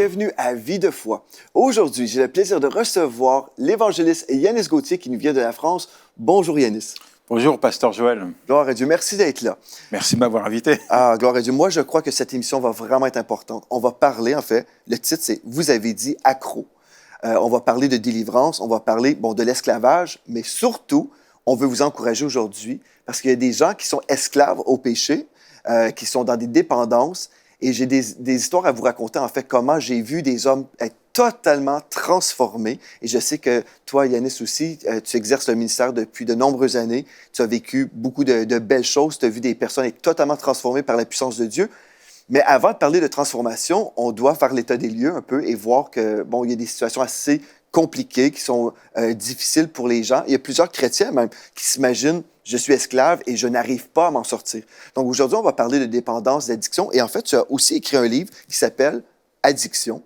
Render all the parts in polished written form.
bienvenue à Vie de foi. Aujourd'hui, j'ai le plaisir de recevoir l'évangéliste Yanis Gauthier qui nous vient de la France. Bonjour Yanis. Bonjour, pasteur Joël. Gloire à Dieu, merci d'être là. Merci de m'avoir invité. Ah, gloire à Dieu. Moi, je crois que cette émission va vraiment être importante. On va parler, en fait, le titre, c'est « Vous avez dit accro ». On va parler de délivrance, on va parler, de l'esclavage, mais surtout, on veut vous encourager aujourd'hui parce qu'il y a des gens qui sont esclaves au péché, qui sont dans des dépendances. Et j'ai des histoires à vous raconter, en fait, comment j'ai vu des hommes être totalement transformés. Et je sais que toi, Yanis aussi, tu exerces le ministère depuis de nombreuses années. Tu as vécu beaucoup de belles choses. Tu as vu des personnes être totalement transformées par la puissance de Dieu. Mais avant de parler de transformation, on doit faire l'état des lieux un peu et voir que, il y a des situations assez compliquées qui sont difficiles pour les gens. Il y a plusieurs chrétiens même qui s'imaginent « je suis esclave et je n'arrive pas à m'en sortir ». Donc aujourd'hui, on va parler de dépendance, d'addiction. Et en fait, tu as aussi écrit un livre qui s'appelle « Addiction ».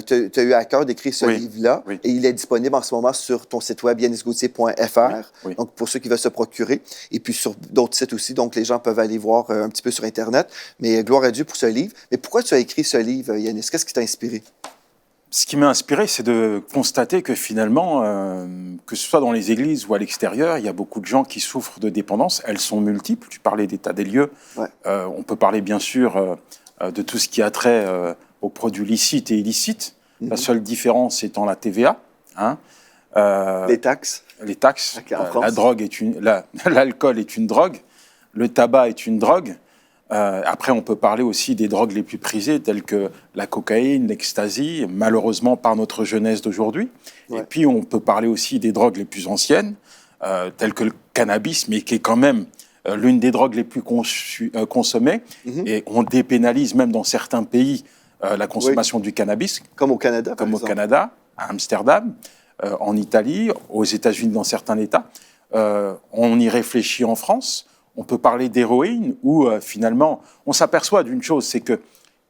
Tu as eu à cœur d'écrire ce livre-là et il est disponible en ce moment sur ton site web yanisgauthier.fr, donc pour ceux qui veulent se procurer, et puis sur d'autres sites aussi, donc les gens peuvent aller voir un petit peu sur Internet. Mais gloire à Dieu pour ce livre. Mais pourquoi tu as écrit ce livre, Yanis? Qu'est-ce qui t'a inspiré? Ce qui m'a inspiré, c'est de constater que finalement, que ce soit dans les églises ou à l'extérieur, il y a beaucoup de gens qui souffrent de dépendance. Elles sont multiples. Tu parlais d'état des lieux. On peut parler bien sûr de tout ce qui a trait aux produits licites et illicites. La seule différence étant la TVA. Les taxes. Les taxes. En France. La drogue l'alcool est une drogue. Le tabac est une drogue. Après, on peut parler aussi des drogues les plus prisées, telles que la cocaïne, l'ecstasy, malheureusement par notre jeunesse d'aujourd'hui. Et puis, on peut parler aussi des drogues les plus anciennes, telles que le cannabis, mais qui est quand même l'une des drogues les plus consommées. Et on dépénalise même dans certains pays la consommation du cannabis. Comme au Canada, Comme au Canada, à Amsterdam, en Italie, aux États-Unis, dans certains États. On y réfléchit en France. On peut parler d'héroïne où, finalement, on s'aperçoit d'une chose, c'est qu'il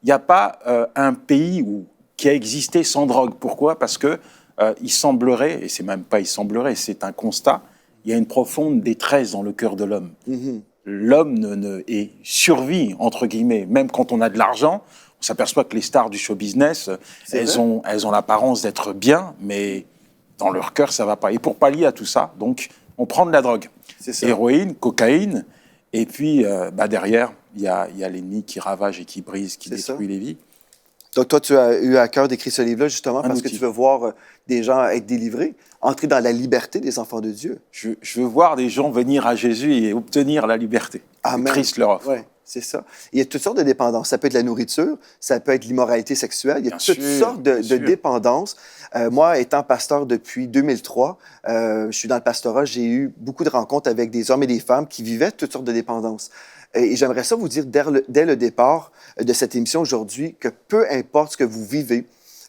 n'y a pas un pays qui a existé sans drogue. Pourquoi? Parce que il semblerait, et c'est même pas il semblerait, c'est un constat, il y a une profonde détresse dans le cœur de l'homme. L'homme survit, entre guillemets, même quand on a de l'argent. On s'aperçoit que les stars du show business, elles ont l'apparence d'être bien, mais dans leur cœur, ça ne va pas. Et pour pallier à tout ça, donc, on prend de la drogue. Héroïne, cocaïne, et puis derrière, il y a l'ennemi qui ravage et qui brise, qui détruit les vies. Donc toi, tu as eu à cœur d'écrire ce livre-là justement parce que tu veux voir des gens être délivrés, entrer dans la liberté des enfants de Dieu. Je veux voir des gens venir à Jésus et obtenir la liberté. Amen. Christ leur offre. Ouais. C'est ça. Il y a toutes sortes de dépendances. Ça peut être la nourriture, ça peut être l'immoralité sexuelle. Il y a toutes sortes de dépendances. Moi, étant pasteur depuis 2003, je suis dans le pastorat, j'ai eu beaucoup de rencontres avec des hommes et des femmes qui vivaient toutes sortes de dépendances. Et j'aimerais ça vous dire dès le départ de cette émission aujourd'hui que peu importe ce que vous vivez,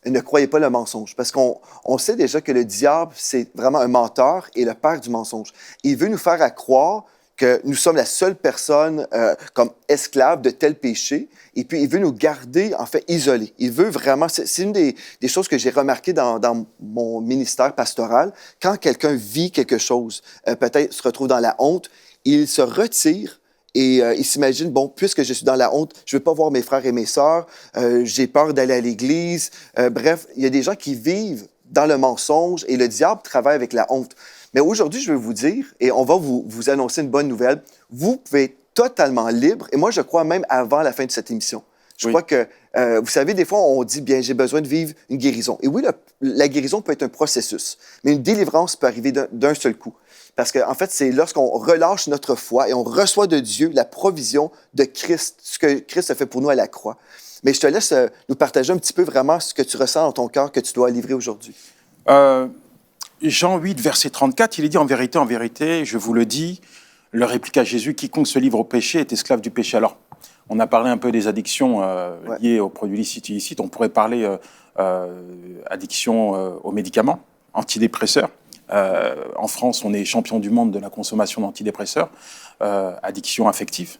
ne croyez pas le mensonge. Parce qu'on sait déjà que le diable, c'est vraiment un menteur et le père du mensonge. Il veut nous faire croire que nous sommes la seule personne comme esclave de tel péché, et puis il veut nous garder, en fait, isolés. Il veut vraiment... C'est une des choses que j'ai remarquées dans mon ministère pastoral. Quand quelqu'un vit quelque chose, peut-être se retrouve dans la honte, il se retire et il s'imagine, puisque je suis dans la honte, je ne veux pas voir mes frères et mes sœurs, j'ai peur d'aller à l'église. Bref, il y a des gens qui vivent dans le mensonge et le diable travaille avec la honte. Mais aujourd'hui, je veux vous dire, et on va vous annoncer une bonne nouvelle, vous pouvez être totalement libre, et moi, je crois même avant la fin de cette émission. Je crois que, vous savez, des fois, on dit, bien, j'ai besoin de vivre une guérison. Et oui, la guérison peut être un processus, mais une délivrance peut arriver d'un seul coup. Parce qu'en fait, c'est lorsqu'on relâche notre foi et on reçoit de Dieu la provision de Christ, ce que Christ a fait pour nous à la croix. Mais je te laisse nous partager un petit peu vraiment ce que tu ressens dans ton cœur que tu dois livrer aujourd'hui. Jean 8, verset 34, il est dit « En vérité, je vous le dis, leur répliqua Jésus, quiconque se livre au péché est esclave du péché. » Alors, on a parlé un peu des addictions liées aux produits licites et illicites. On pourrait parler addiction aux médicaments, antidépresseurs. En France, on est champion du monde de la consommation d'antidépresseurs. Addiction affective.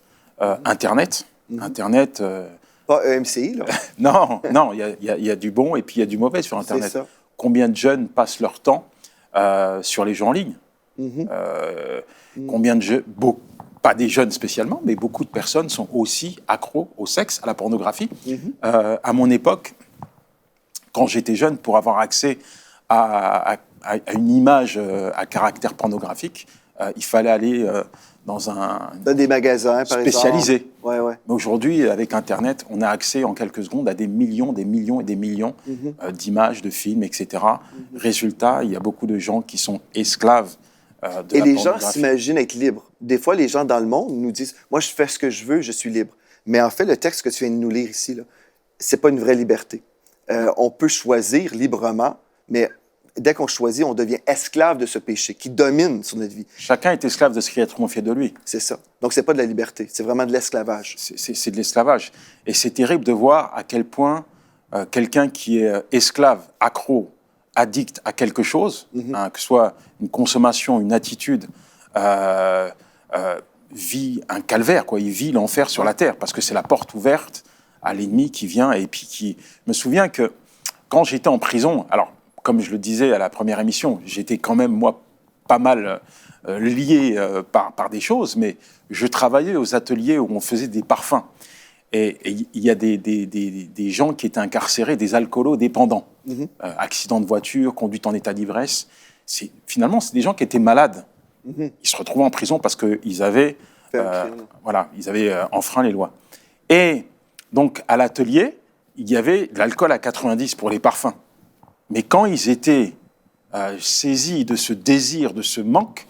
Internet. Internet... Pas EMCI, là? Non, il y a du bon et puis il y a du mauvais sur Internet. C'est ça. Combien de jeunes passent leur temps sur les jeux en ligne? Combien de jeux, pas des jeunes spécialement, mais beaucoup de personnes sont aussi accros au sexe, à la pornographie. À mon époque, quand j'étais jeune, pour avoir accès à une image à caractère pornographique, il fallait aller dans des magasins, par spécialisés. exemple. Ouais. Mais aujourd'hui, avec Internet, on a accès en quelques secondes à des millions et des millions d'images, de films, etc. Résultat, il y a beaucoup de gens qui sont esclaves de la pornographie. Et les gens s'imaginent être libres. Des fois, les gens dans le monde nous disent « Moi, je fais ce que je veux, je suis libre ». Mais en fait, le texte que tu viens de nous lire ici, ce n'est pas une vraie liberté. On peut choisir librement, mais dès qu'on choisit, on devient esclave de ce péché qui domine sur notre vie. Chacun est esclave de ce qui est confié de lui. C'est ça. Donc, ce n'est pas de la liberté, c'est vraiment de l'esclavage. C'est de l'esclavage. Et c'est terrible de voir à quel point quelqu'un qui est esclave, accro, addict à quelque chose, que ce soit une consommation, une attitude, vit un calvaire, quoi. Il vit l'enfer sur la terre, parce que c'est la porte ouverte à l'ennemi qui vient. Et puis qui... Je me souviens que quand j'étais en prison, alors, comme je le disais à la première émission, j'étais quand même, moi, pas mal lié par des choses, mais je travaillais aux ateliers où on faisait des parfums. Et il y a des gens qui étaient incarcérés, des alcoolo-dépendants. Accident de voiture, conduite en état d'ivresse. Finalement, c'est des gens qui étaient malades. Ils se retrouvaient en prison parce qu'ils avaient, ils avaient enfreint les lois. Et donc, à l'atelier, il y avait de l'alcool à 90 pour les parfums. Mais quand ils étaient saisis de ce désir, de ce manque,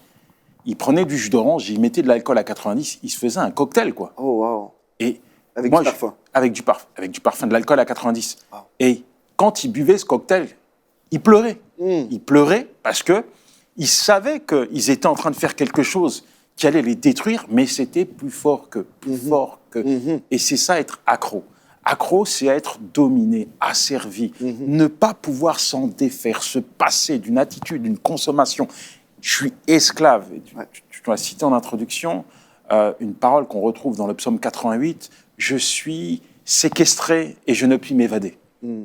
ils prenaient du jus d'orange, ils mettaient de l'alcool à 90, ils se faisaient un cocktail, quoi. Oh, wow. Et avec moi, du parfum. Avec du parfum, de l'alcool à 90. Wow. Et quand ils buvaient ce cocktail, ils pleuraient. Ils pleuraient parce qu'ils savaient qu'ils étaient en train de faire quelque chose qui allait les détruire, mais c'était plus fort que. Et c'est ça, être accro. Accro, c'est être dominé, asservi, ne pas pouvoir s'en défaire, se passer d'une attitude, d'une consommation. Je suis esclave. Tu as cité en introduction une parole qu'on retrouve dans le psaume 88, « Je suis séquestré et je ne puis m'évader ».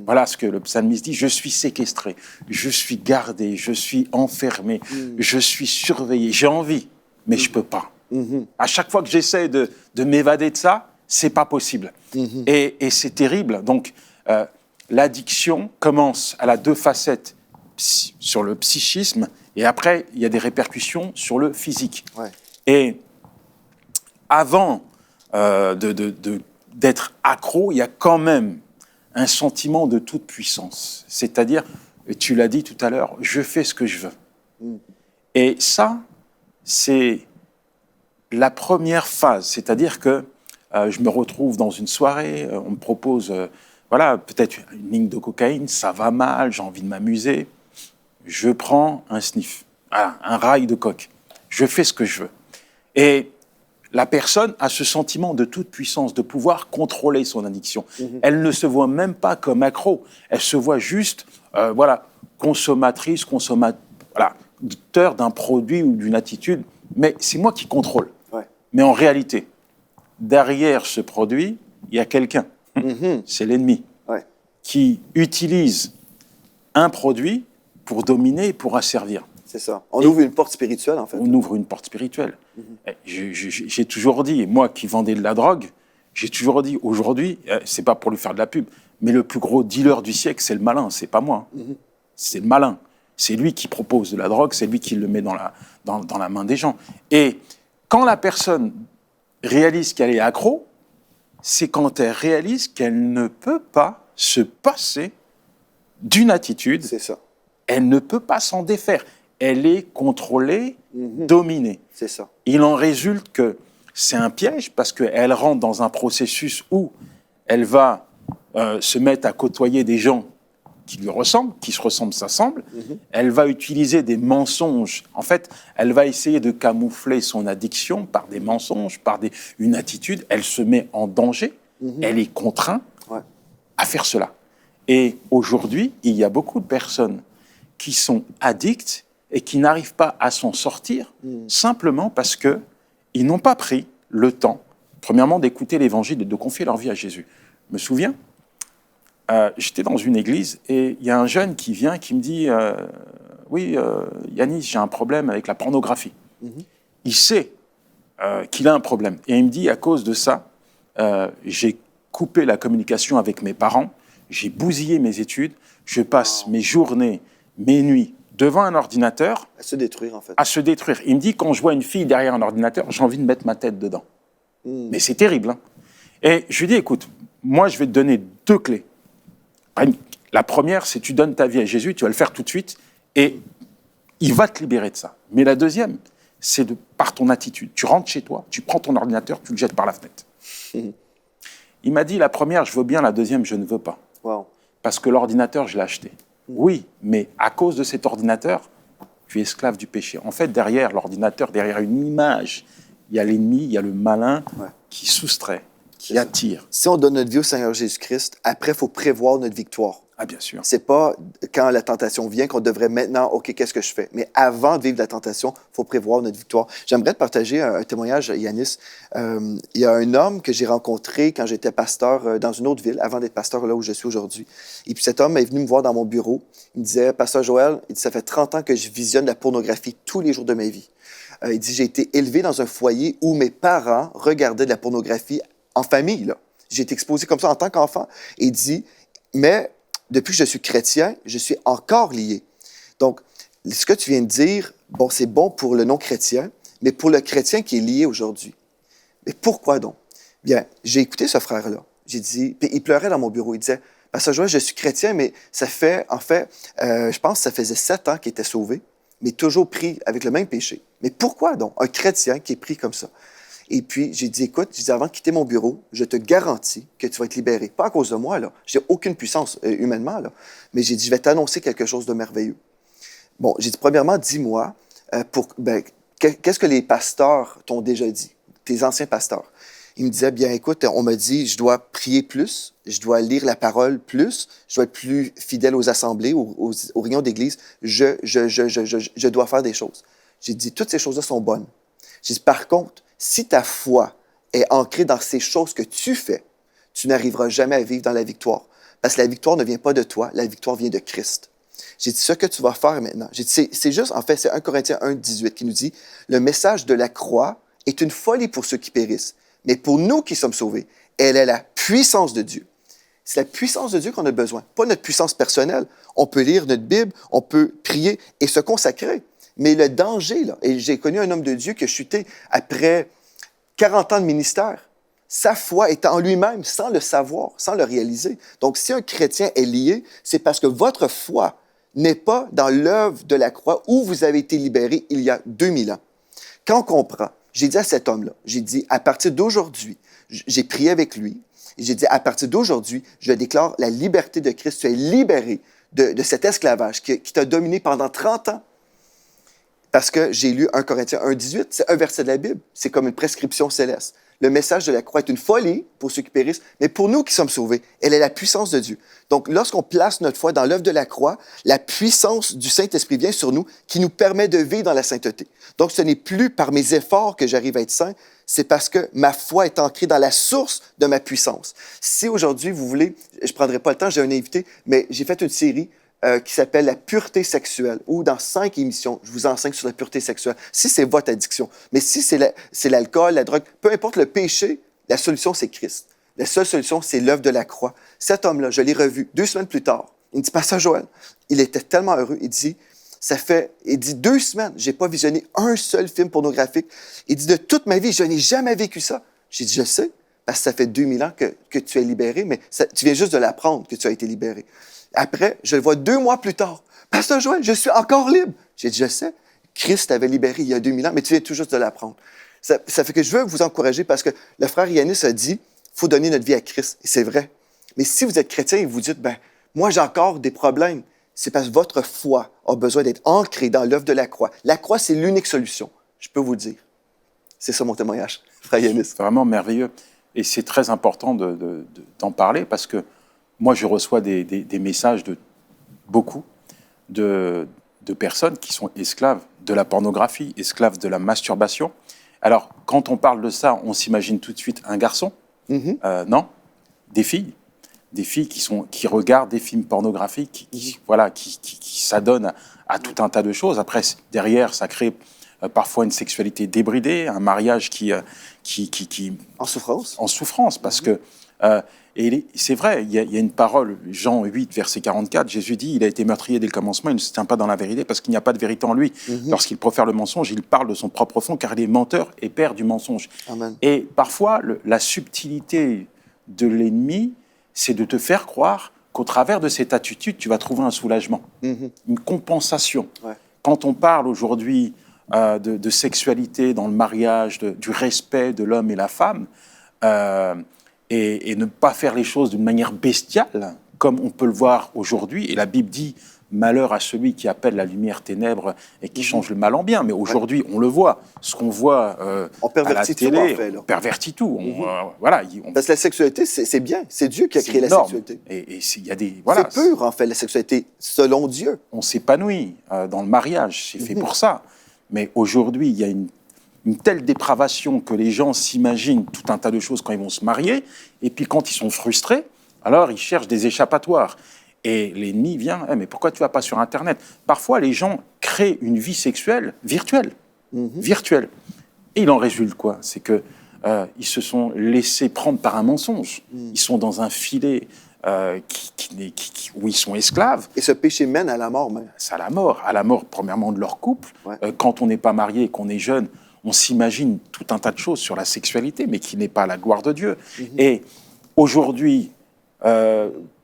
Voilà ce que le psalmiste dit, « Je suis séquestré, je suis gardé, je suis enfermé, je suis surveillé, j'ai envie, mais je ne peux pas. À chaque fois que j'essaie de m'évader de ça, c'est pas possible. Et c'est terrible. Donc, l'addiction commence, elle a deux facettes sur le psychisme, et après, il y a des répercussions sur le physique. Ouais. Et avant d'être accro, il y a quand même un sentiment de toute puissance. C'est-à-dire, tu l'as dit tout à l'heure, je fais ce que je veux. Et ça, c'est la première phase. C'est-à-dire que je me retrouve dans une soirée, on me propose, peut-être une ligne de cocaïne, ça va mal, j'ai envie de m'amuser. Je prends un sniff, un rail de coke. Je fais ce que je veux. Et la personne a ce sentiment de toute puissance, de pouvoir contrôler son addiction. Elle ne se voit même pas comme accro. Elle se voit juste, consommatrice, consommateur d'un produit ou d'une attitude. Mais c'est moi qui contrôle. Ouais. Mais en réalité, derrière ce produit, il y a quelqu'un. C'est l'ennemi qui utilise un produit pour dominer et pour asservir. C'est ça. On ouvre une porte spirituelle, en fait. On ouvre une porte spirituelle. J'ai toujours dit, moi qui vendais de la drogue, j'ai toujours dit, aujourd'hui, c'est pas pour lui faire de la pub, mais le plus gros dealer du siècle, c'est le malin, c'est pas moi. C'est le malin. C'est lui qui propose de la drogue, c'est lui qui le met dans la main des gens. Et quand la personne réalise qu'elle est accro, c'est quand elle réalise qu'elle ne peut pas se passer d'une attitude. C'est ça. Elle ne peut pas s'en défaire. Elle est contrôlée, dominée. C'est ça. Il en résulte que c'est un piège parce qu'elle rentre dans un processus où elle va se mettre à côtoyer des gens qui lui ressemblent, qui se ressemblent, s'assemblent. Elle va utiliser des mensonges. En fait, elle va essayer de camoufler son addiction par des mensonges, par une attitude. Elle se met en danger. Elle est contrainte à faire cela. Et aujourd'hui, il y a beaucoup de personnes qui sont addictes et qui n'arrivent pas à s'en sortir simplement parce qu'ils n'ont pas pris le temps, premièrement, d'écouter l'Évangile et de confier leur vie à Jésus. Je me souviens, j'étais dans une église et il y a un jeune qui vient qui me dit « Oui, Yanis, j'ai un problème avec la pornographie. » Il sait qu'il a un problème. Et il me dit « À cause de ça, j'ai coupé la communication avec mes parents, j'ai bousillé mes études, Je passe mes journées, mes nuits devant un ordinateur. À se détruire, en fait. À se détruire. Il me dit, quand je vois une fille derrière un ordinateur, j'ai envie de mettre ma tête dedans. Mais c'est terrible. Hein. Et je lui dis, écoute, moi, je vais te donner 2 clés. La première, c'est tu donnes ta vie à Jésus, tu vas le faire tout de suite, et il va te libérer de ça. Mais la deuxième, c'est par ton attitude. Tu rentres chez toi, tu prends ton ordinateur, tu le jettes par la fenêtre. Il m'a dit, la première, je veux bien, la deuxième, je ne veux pas. Wow. Parce que l'ordinateur, je l'ai acheté. Oui, mais à cause de cet ordinateur, tu es esclave du péché. En fait, derrière l'ordinateur, derrière une image, il y a l'ennemi, il y a le malin qui soustrait, qui attire. Si on donne notre vie au Seigneur Jésus-Christ, après, il faut prévoir notre victoire. Ah, bien sûr. C'est pas quand la tentation vient qu'on devrait maintenant, OK, qu'est-ce que je fais? Mais avant de vivre la tentation, il faut prévoir notre victoire. J'aimerais te partager un témoignage, Yanis. Il y a un homme que j'ai rencontré quand j'étais pasteur dans une autre ville, avant d'être pasteur là où je suis aujourd'hui. Et puis cet homme est venu me voir dans mon bureau. Il me disait, Pasteur Joël, il dit, ça fait 30 ans que je visionne la pornographie tous les jours de ma vie. Il dit, j'ai été élevé dans un foyer où mes parents regardaient de la pornographie en famille, là. J'ai été exposé comme ça en tant qu'enfant. Et il dit, mais depuis que je suis chrétien, je suis encore lié. Donc, ce que tu viens de dire, bon, c'est bon pour le non-chrétien, mais pour le chrétien qui est lié aujourd'hui. Mais pourquoi donc? Bien, j'ai écouté ce frère-là. J'ai dit, puis il pleurait dans mon bureau. Il disait, Pasteur Joël, je suis chrétien, mais ça fait, en fait, je pense que ça faisait 7 ans qu'il était sauvé, mais toujours pris avec le même péché. Mais pourquoi donc? Un chrétien qui est pris comme ça. Et puis, j'ai dit, écoute, avant de quitter mon bureau, je te garantis que tu vas être libéré. Pas à cause de moi, là. J'ai aucune puissance humainement, là. Mais j'ai dit, je vais t'annoncer quelque chose de merveilleux. Bon, j'ai dit, premièrement, dis-moi, qu'est-ce que les pasteurs t'ont déjà dit, tes anciens pasteurs? Ils me disaient, bien, écoute, on m'a dit, je dois prier plus, je dois lire la parole plus, je dois être plus fidèle aux assemblées, aux réunions d'église, je dois faire des choses. J'ai dit, toutes ces choses-là sont bonnes. J'ai dit, par contre, si ta foi est ancrée dans ces choses que tu fais, tu n'arriveras jamais à vivre dans la victoire. Parce que la victoire ne vient pas de toi, la victoire vient de Christ. J'ai dit, ce que tu vas faire maintenant, j'ai dit, c'est juste, en fait, c'est 1 Corinthiens 1, 18 qui nous dit, le message de la croix est une folie pour ceux qui périssent, mais pour nous qui sommes sauvés, elle est la puissance de Dieu. C'est la puissance de Dieu qu'on a besoin, pas notre puissance personnelle. On peut lire notre Bible, on peut prier et se consacrer. Mais le danger, là, et j'ai connu un homme de Dieu qui a chuté après 40 ans de ministère. Sa foi est en lui-même, sans le savoir, sans le réaliser. Donc, si un chrétien est lié, c'est parce que votre foi n'est pas dans l'œuvre de la croix où vous avez été libéré il y a 2000 ans. Quand on comprend, j'ai dit à cet homme-là, j'ai dit, à partir d'aujourd'hui, j'ai prié avec lui, et j'ai dit, à partir d'aujourd'hui, je déclare la liberté de Christ. Tu es libéré de cet esclavage qui t'a dominé pendant 30 ans. Parce que j'ai lu 1 Corinthiens 1, 18, c'est un verset de la Bible. C'est comme une prescription céleste. Le message de la croix est une folie pour ceux qui périssent, mais pour nous qui sommes sauvés, elle est la puissance de Dieu. Donc, lorsqu'on place notre foi dans l'œuvre de la croix, la puissance du Saint-Esprit vient sur nous qui nous permet de vivre dans la sainteté. Donc, ce n'est plus par mes efforts que j'arrive à être saint, c'est parce que ma foi est ancrée dans la source de ma puissance. Si aujourd'hui, vous voulez, je ne prendrai pas le temps, j'ai un invité, mais j'ai fait une série qui s'appelle la pureté sexuelle, où dans 5 émissions, je vous enseigne sur la pureté sexuelle. Si c'est votre addiction, mais si c'est l'alcool, la drogue, peu importe le péché, la solution, c'est Christ. La seule solution, c'est l'œuvre de la croix. Cet homme-là, je l'ai revu 2 semaines plus tard. Il me dit, Pasteur Joël, il était tellement heureux. Il dit, 2 semaines, j'ai pas visionné un seul film pornographique. Il dit, de toute ma vie, je n'ai jamais vécu ça. J'ai dit, je sais, parce que ça fait 2000 ans que tu es libéré, mais tu viens juste de l'apprendre que tu as été libéré. Après, je le vois 2 mois plus tard. Pasteur Joël, je suis encore libre. J'ai dit, je sais, Christ t'avait libéré il y a 2000 ans, mais tu viens tout juste de l'apprendre. Ça fait que je veux vous encourager parce que le frère Yanis a dit, il faut donner notre vie à Christ. Et c'est vrai. Mais si vous êtes chrétien et vous dites, moi j'ai encore des problèmes, c'est parce que votre foi a besoin d'être ancrée dans l'œuvre de la croix. La croix, c'est l'unique solution. Je peux vous le dire. C'est ça mon témoignage, frère Yanis. C'est vraiment merveilleux. Et c'est très important d'en parler parce que moi, je reçois des messages de beaucoup de personnes qui sont esclaves de la pornographie, esclaves de la masturbation. Alors, quand on parle de ça, on s'imagine tout de suite un garçon. Non, des filles qui regardent des films pornographiques, qui s'adonnent à tout un tas de choses. Après, derrière, ça crée parfois une sexualité débridée, un mariage qui en souffrance. En souffrance, parce que Et c'est vrai, il y a une parole, Jean 8, verset 44, Jésus dit, il a été meurtrier dès le commencement, il ne se tient pas dans la vérité parce qu'il n'y a pas de vérité en lui. Lorsqu'il profère le mensonge, il parle de son propre fond car il est menteur et père du mensonge. Amen. Et parfois, la subtilité de l'ennemi, c'est de te faire croire qu'au travers de cette attitude, tu vas trouver un soulagement, une compensation. Ouais. Quand on parle aujourd'hui de sexualité dans le mariage, du respect de l'homme et la femme, et ne pas faire les choses d'une manière bestiale, comme on peut le voir aujourd'hui. Et la Bible dit « Malheur à celui qui appelle la lumière ténèbres et qui change le mal en bien ». Mais aujourd'hui, on le voit. Ce qu'on voit à la télé, on pervertit tout. Voilà, parce que la sexualité, c'est bien. C'est Dieu qui a créé la sexualité. Et y a des, voilà, c'est pur, en fait, la sexualité, selon Dieu. On s'épanouit dans le mariage. C'est fait pour ça. Mais aujourd'hui, il y a une telle dépravation que les gens s'imaginent tout un tas de choses quand ils vont se marier, et puis quand ils sont frustrés, alors ils cherchent des échappatoires. Et l'ennemi vient, mais pourquoi tu ne vas pas sur Internet? Parfois, les gens créent une vie sexuelle virtuelle. Virtuelle. Et il en résulte quoi? C'est qu'ils se sont laissés prendre par un mensonge. Ils sont dans un filet où ils sont esclaves. Et ce péché mène à la mort même. C'est à la mort premièrement de leur couple. Ouais. Quand on n'est pas marié et qu'on est jeune, on s'imagine tout un tas de choses sur la sexualité, mais qui n'est pas la gloire de Dieu. Et aujourd'hui,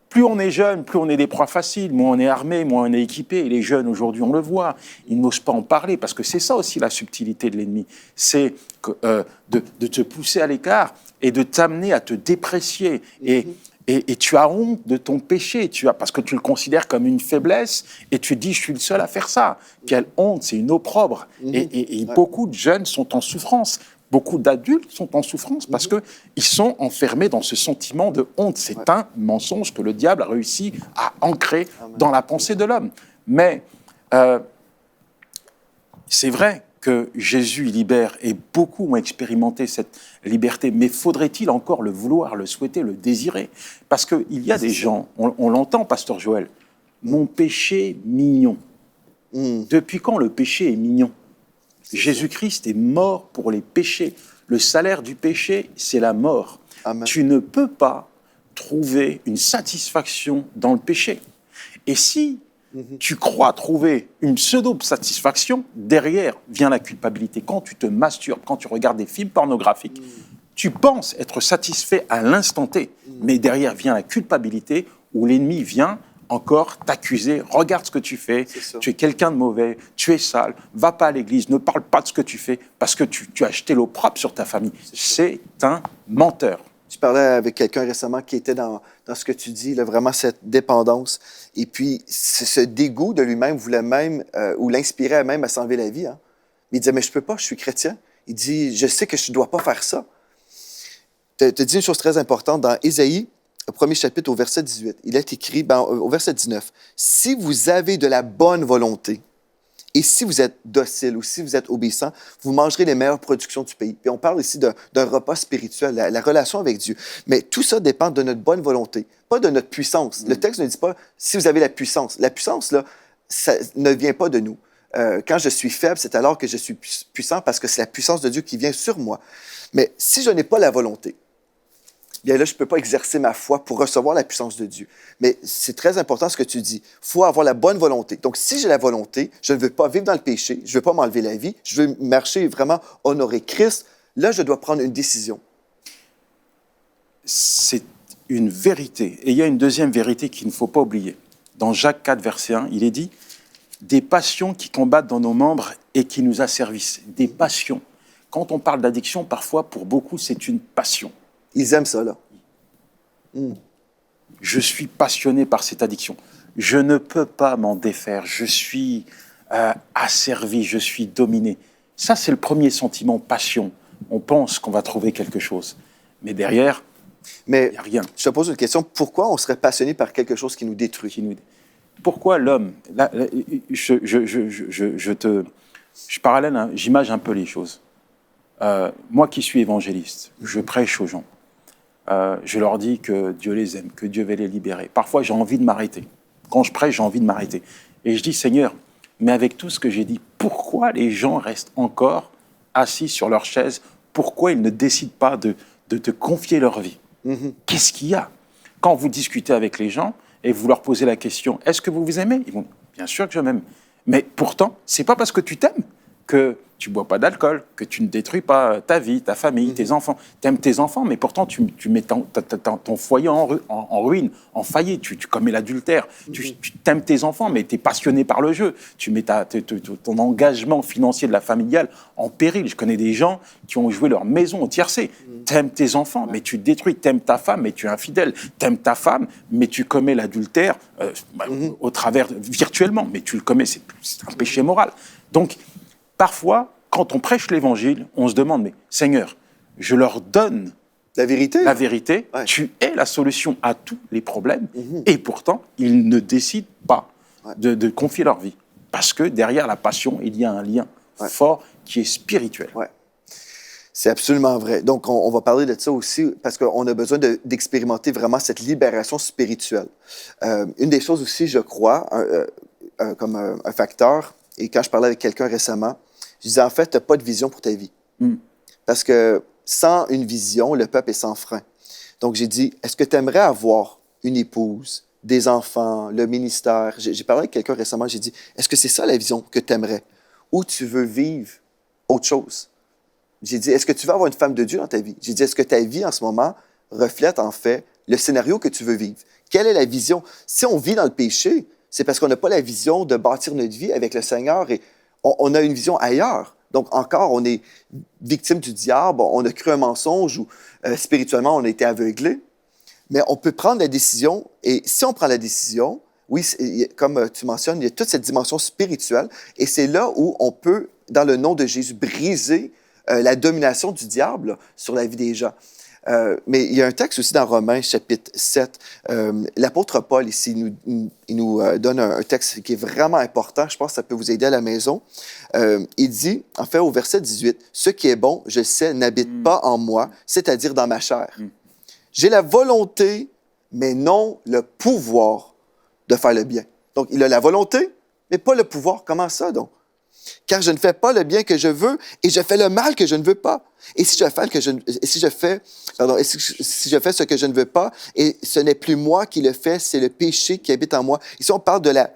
plus on est jeune, plus on est des proies faciles, moins on est armé, moins on est équipé. Et les jeunes, aujourd'hui, on le voit, ils n'osent pas en parler, parce que c'est ça aussi la subtilité de l'ennemi. C'est de te pousser à l'écart et de t'amener à te déprécier. Et tu as honte de ton péché, parce que tu le considères comme une faiblesse, et tu te dis, je suis le seul à faire ça. Quelle honte, c'est une opprobre. Et beaucoup de jeunes sont en souffrance, beaucoup d'adultes sont en souffrance, parce qu'ils sont enfermés dans ce sentiment de honte. C'est un mensonge que le diable a réussi à ancrer dans la pensée de l'homme. Mais c'est vrai que Jésus libère, et beaucoup ont expérimenté cette liberté, mais faudrait-il encore le vouloir, le souhaiter, le désirer? Parce qu'il y a des gens, on l'entend, Pasteur Joël, mon péché mignon. Depuis quand le péché est mignon? Jésus-Christ est mort pour les péchés. Le salaire du péché, c'est la mort. Amen. Tu ne peux pas trouver une satisfaction dans le péché. Et si tu crois trouver une pseudo-satisfaction, derrière vient la culpabilité. Quand tu te masturbes, quand tu regardes des films pornographiques, tu penses être satisfait à l'instant T, mais derrière vient la culpabilité où l'ennemi vient encore t'accuser. Regarde ce que tu fais, tu es quelqu'un de mauvais, tu es sale, va pas à l'église, ne parle pas de ce que tu fais parce que tu as jeté l'opprobre sur ta famille. C'est un menteur. Je parlais avec quelqu'un récemment qui était dans ce que tu dis, là, vraiment cette dépendance. Et puis, ce dégoût de lui-même voulait même, ou l'inspirait même à s'enlever la vie. Hein. Mais il disait, mais je peux pas, je suis chrétien. Il dit, je sais que je dois pas faire ça. Tu as dit une chose très importante dans Ésaïe, au premier chapitre, au verset 18. Il est écrit, au verset 19, « Si vous avez de la bonne volonté, et si vous êtes docile ou si vous êtes obéissant, vous mangerez les meilleures productions du pays. » Puis on parle ici d'un repas spirituel, la relation avec Dieu. Mais tout ça dépend de notre bonne volonté, pas de notre puissance. Le texte ne dit pas « si vous avez la puissance ». La puissance, là, ça ne vient pas de nous. Quand je suis faible, c'est alors que je suis puissant parce que c'est la puissance de Dieu qui vient sur moi. Mais si je n'ai pas la volonté, bien là, je ne peux pas exercer ma foi pour recevoir la puissance de Dieu. Mais c'est très important ce que tu dis. Il faut avoir la bonne volonté. Donc, si j'ai la volonté, je ne veux pas vivre dans le péché, je ne veux pas m'enlever la vie, je veux marcher vraiment, honorer Christ, là, je dois prendre une décision. C'est une vérité. Et il y a une deuxième vérité qu'il ne faut pas oublier. Dans Jacques 4, verset 1, il est dit « Des passions qui combattent dans nos membres et qui nous asservissent. » Des passions. Quand on parle d'addiction, parfois, pour beaucoup, c'est une passion. Ils aiment ça, là. Je suis passionné par cette addiction. Je ne peux pas m'en défaire. Je suis asservi, je suis dominé. Ça, c'est le premier sentiment, passion. On pense qu'on va trouver quelque chose. Mais derrière, il n'y a rien. Je te pose une question. Pourquoi on serait passionné par quelque chose qui nous détruit? Pourquoi l'homme... Je parallèle, hein, j'image un peu les choses. Moi qui suis évangéliste, je prêche aux gens. Je leur dis que Dieu les aime, que Dieu va les libérer. Parfois, j'ai envie de m'arrêter. Quand je prêche, j'ai envie de m'arrêter. Et je dis, Seigneur, mais avec tout ce que j'ai dit, pourquoi les gens restent encore assis sur leur chaise? Pourquoi ils ne décident pas de te confier leur vie? Qu'est-ce qu'il y a? Quand vous discutez avec les gens et vous leur posez la question, est-ce que vous vous aimez? Ils vont, bien sûr que je m'aime. Mais pourtant, c'est pas parce que tu t'aimes que tu bois pas d'alcool, que tu ne détruis pas ta vie, ta famille, tes enfants. Tu aimes tes enfants, mais pourtant tu mets ton foyer en ruine, en faillite. Tu commets l'adultère. Tu aimes tes enfants, mais tu es passionné par le jeu. Tu mets ton engagement financier de la familiale en péril. Je connais des gens qui ont joué leur maison au tiercé. Tu aimes tes enfants, mais tu détruis. Tu aimes ta femme, mais tu es infidèle. Tu aimes ta femme, mais tu commets l'adultère au travers, virtuellement. Mais tu le commets, c'est un péché moral. Donc, parfois, quand on prêche l'Évangile, on se demande, mais Seigneur, je leur donne la vérité. Ouais. Tu es la solution à tous les problèmes, et pourtant, ils ne décident pas de confier leur vie. Parce que derrière la passion, il y a un lien fort qui est spirituel. Ouais. C'est absolument vrai. Donc, on va parler de ça aussi, parce qu'on a besoin d'expérimenter vraiment cette libération spirituelle. Une des choses aussi, je crois, comme un facteur, et quand je parlais avec quelqu'un récemment, je disais, en fait, tu n'as pas de vision pour ta vie. Parce que sans une vision, le peuple est sans frein. Donc, j'ai dit, est-ce que tu aimerais avoir une épouse, des enfants, le ministère? J'ai parlé avec quelqu'un récemment, j'ai dit, est-ce que c'est ça la vision que tu aimerais? Ou tu veux vivre autre chose? J'ai dit, est-ce que tu veux avoir une femme de Dieu dans ta vie? J'ai dit, est-ce que ta vie en ce moment reflète en fait le scénario que tu veux vivre? Quelle est la vision? Si on vit dans le péché, c'est parce qu'on n'a pas la vision de bâtir notre vie avec le Seigneur et on a une vision ailleurs. Donc, encore, on est victime du diable, on a cru un mensonge ou spirituellement, on a été aveuglé. Mais on peut prendre la décision et si on prend la décision, oui, comme tu mentionnes, il y a toute cette dimension spirituelle et c'est là où on peut, dans le nom de Jésus, briser la domination du diable sur la vie des gens. Mais il y a un texte aussi dans Romains, chapitre 7. L'apôtre Paul, ici, il nous donne un texte qui est vraiment important. Je pense que ça peut vous aider à la maison. Il dit, en fait, au verset 18, « Ce qui est bon, je sais, n'habite pas en moi, c'est-à-dire dans ma chair. J'ai la volonté, mais non le pouvoir de faire le bien. » Donc, il a la volonté, mais pas le pouvoir. Comment ça, donc? Car je ne fais pas le bien que je veux et je fais le mal que je ne veux pas. Et si je fais ce que je ne veux pas, et ce n'est plus moi qui le fais, c'est le péché qui habite en moi. Ici, on parle de la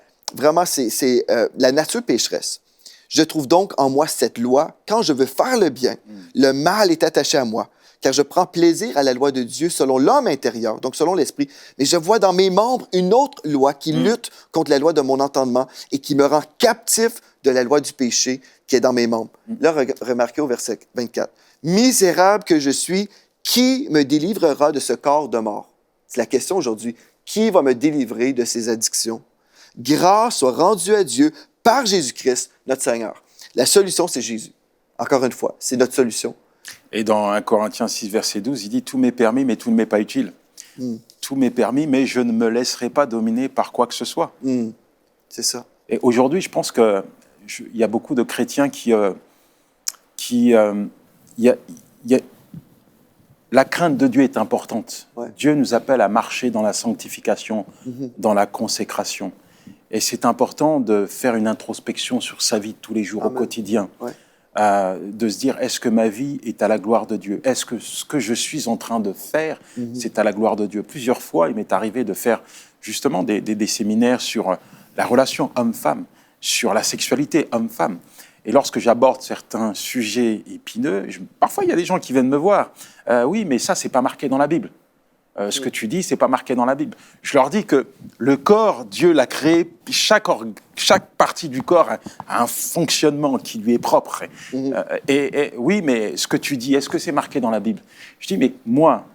nature pécheresse. Je trouve donc en moi cette loi. Quand je veux faire le bien, le mal est attaché à moi. Car je prends plaisir à la loi de Dieu selon l'homme intérieur, donc selon l'esprit. Mais je vois dans mes membres une autre loi qui lutte contre la loi de mon entendement et qui me rend captif de la loi du péché qui est dans mes membres. Là, remarquez au verset 24. « Misérable que je suis, qui me délivrera de ce corps de mort? » C'est la question aujourd'hui. Qui va me délivrer de ces addictions? Grâce soit rendue à Dieu par Jésus-Christ, notre Seigneur. La solution, c'est Jésus. Encore une fois, c'est notre solution. Et dans 1 Corinthiens 6, verset 12, il dit « Tout m'est permis, mais tout ne m'est pas utile. Tout m'est permis, mais je ne me laisserai pas dominer par quoi que ce soit. » C'est ça. Et aujourd'hui, je pense qu'il y a beaucoup de chrétiens la crainte de Dieu est importante. Ouais. Dieu nous appelle à marcher dans la sanctification, dans la consécration. Et c'est important de faire une introspection sur sa vie de tous les jours, au quotidien. Ouais. De se dire, est-ce que ma vie est à la gloire de Dieu? Est-ce que ce que je suis en train de faire, c'est à la gloire de Dieu? Plusieurs fois, il m'est arrivé de faire justement des séminaires sur la relation homme-femme, sur la sexualité homme-femme. Et lorsque j'aborde certains sujets épineux, parfois il y a des gens qui viennent me voir. Oui, mais ça, c'est pas marqué dans la Bible. Ce que tu dis, c'est pas marqué dans la Bible. Je leur dis que le corps, Dieu l'a créé, chaque partie du corps a un fonctionnement qui lui est propre. Et oui, mais ce que tu dis, est-ce que c'est marqué dans la Bible? Je dis, mais moi,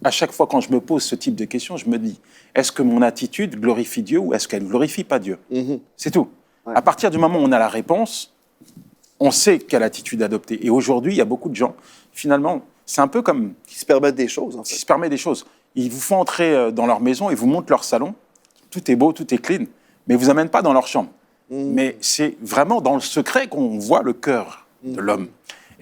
à chaque fois quand je me pose ce type de questions, je me dis, est-ce que mon attitude glorifie Dieu ou est-ce qu'elle ne glorifie pas Dieu? C'est tout. Ouais. À partir du moment où on a la réponse, on sait quelle attitude adopter. Et aujourd'hui, il y a beaucoup de gens, finalement, c'est un peu comme... qui se permettent des choses, en fait. Qui se permettent des choses. Ils vous font entrer dans leur maison, ils vous montrent leur salon, tout est beau, tout est clean, mais ils ne vous amènent pas dans leur chambre. Mais c'est vraiment dans le secret qu'on voit le cœur de l'homme.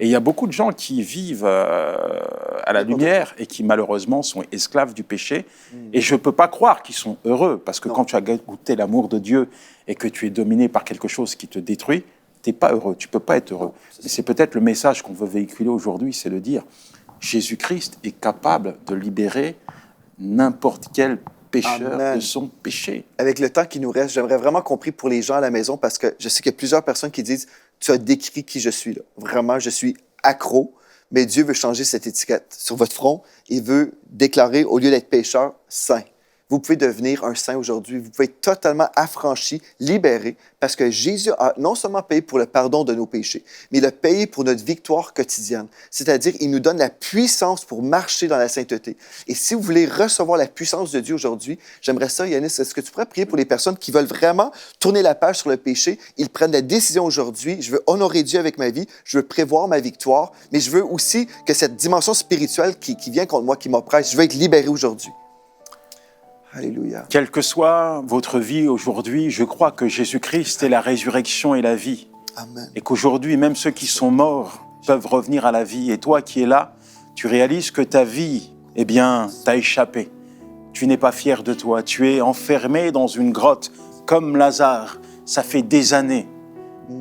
Et il y a beaucoup de gens qui vivent à la lumière et qui, malheureusement, sont esclaves du péché. Et je ne peux pas croire qu'ils sont heureux, parce que quand tu as goûté l'amour de Dieu et que tu es dominé par quelque chose qui te détruit, tu n'es pas heureux, tu ne peux pas être heureux. Et c'est peut-être le message qu'on veut véhiculer aujourd'hui, c'est de dire, Jésus-Christ est capable de libérer n'importe quel pécheur Amen. de son péché. Avec le temps qui nous reste, j'aimerais vraiment qu'on prie pour les gens à la maison parce que je sais qu'il y a plusieurs personnes qui disent « Tu as décrit qui je suis. Là. Vraiment, je suis accro. » Mais Dieu veut changer cette étiquette sur votre front. Il veut déclarer, au lieu d'être pécheur, saint. Vous pouvez devenir un saint aujourd'hui. Vous pouvez être totalement affranchi, libéré, parce que Jésus a non seulement payé pour le pardon de nos péchés, mais il a payé pour notre victoire quotidienne. C'est-à-dire, il nous donne la puissance pour marcher dans la sainteté. Et si vous voulez recevoir la puissance de Dieu aujourd'hui, j'aimerais ça, Yanis, est-ce que tu pourrais prier pour les personnes qui veulent vraiment tourner la page sur le péché? Ils prennent la décision aujourd'hui, je veux honorer Dieu avec ma vie, je veux prévoir ma victoire, mais je veux aussi que cette dimension spirituelle qui vient contre moi, qui m'oppresse, je veux être libéré aujourd'hui. Alléluia. Quelle que soit votre vie aujourd'hui, je crois que Jésus-Christ est la résurrection et la vie. Amen. Et qu'aujourd'hui, même ceux qui sont morts peuvent revenir à la vie. Et toi qui es là, tu réalises que ta vie, eh bien, t'a échappé. Tu n'es pas fier de toi. Tu es enfermé dans une grotte, comme Lazare. Ça fait des années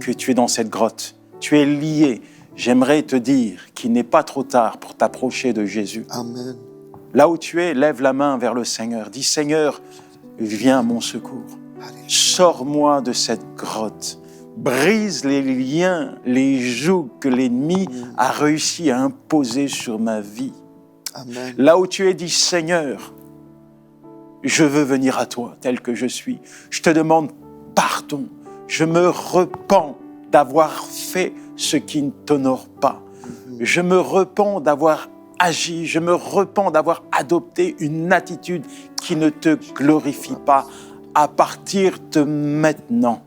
que tu es dans cette grotte. Tu es lié. J'aimerais te dire qu'il n'est pas trop tard pour t'approcher de Jésus. Amen. Là où tu es, lève la main vers le Seigneur. Dis, Seigneur, viens à mon secours. Sors-moi de cette grotte. Brise les liens, les jougs que l'ennemi a réussi à imposer sur ma vie. Amen. Là où tu es, dis, Seigneur, je veux venir à toi tel que je suis. Je te demande pardon. Je me repens d'avoir fait ce qui ne t'honore pas. Je me repens d'avoir agi, je me repens d'avoir adopté une attitude qui ne te glorifie pas. À partir de maintenant,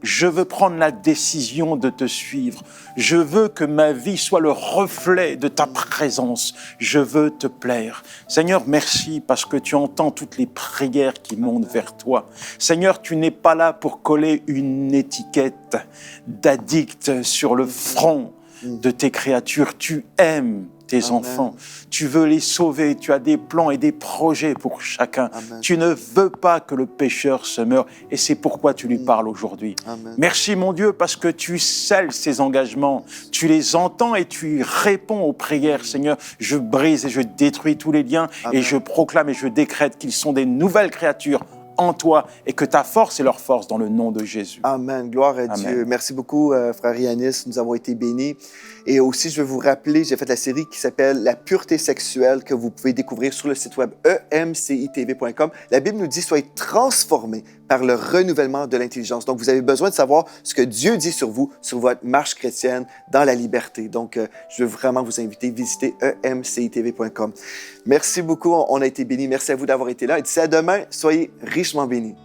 je veux prendre la décision de te suivre. Je veux que ma vie soit le reflet de ta présence. Je veux te plaire. Seigneur, merci parce que tu entends toutes les prières qui montent vers toi. Seigneur, tu n'es pas là pour coller une étiquette d'addict sur le front de tes créatures. Tu aimes tes Amen. enfants. Tu veux les sauver. Tu as des plans et des projets pour chacun. Amen. Tu ne veux pas que le pécheur se meure et c'est pourquoi tu lui parles aujourd'hui. Amen. Merci mon Dieu parce que tu scelles ces engagements. Tu les entends et tu réponds aux prières. Seigneur, je brise et je détruis tous les liens. Amen. Et je proclame et je décrète qu'ils sont des nouvelles créatures en toi et que ta force est leur force dans le nom de Jésus. Amen. Gloire à Amen. Dieu. Merci beaucoup, frère Yanis. Nous avons été bénis. Et aussi, je veux vous rappeler, j'ai fait la série qui s'appelle « La pureté sexuelle » que vous pouvez découvrir sur le site web emcitv.com. La Bible nous dit « Soyez transformés par le renouvellement de l'intelligence ». Donc, vous avez besoin de savoir ce que Dieu dit sur vous, sur votre marche chrétienne dans la liberté. Donc, je veux vraiment vous inviter à visiter emcitv.com. Merci beaucoup. On a été bénis. Merci à vous d'avoir été là. Et d'ici à demain, soyez richement bénis.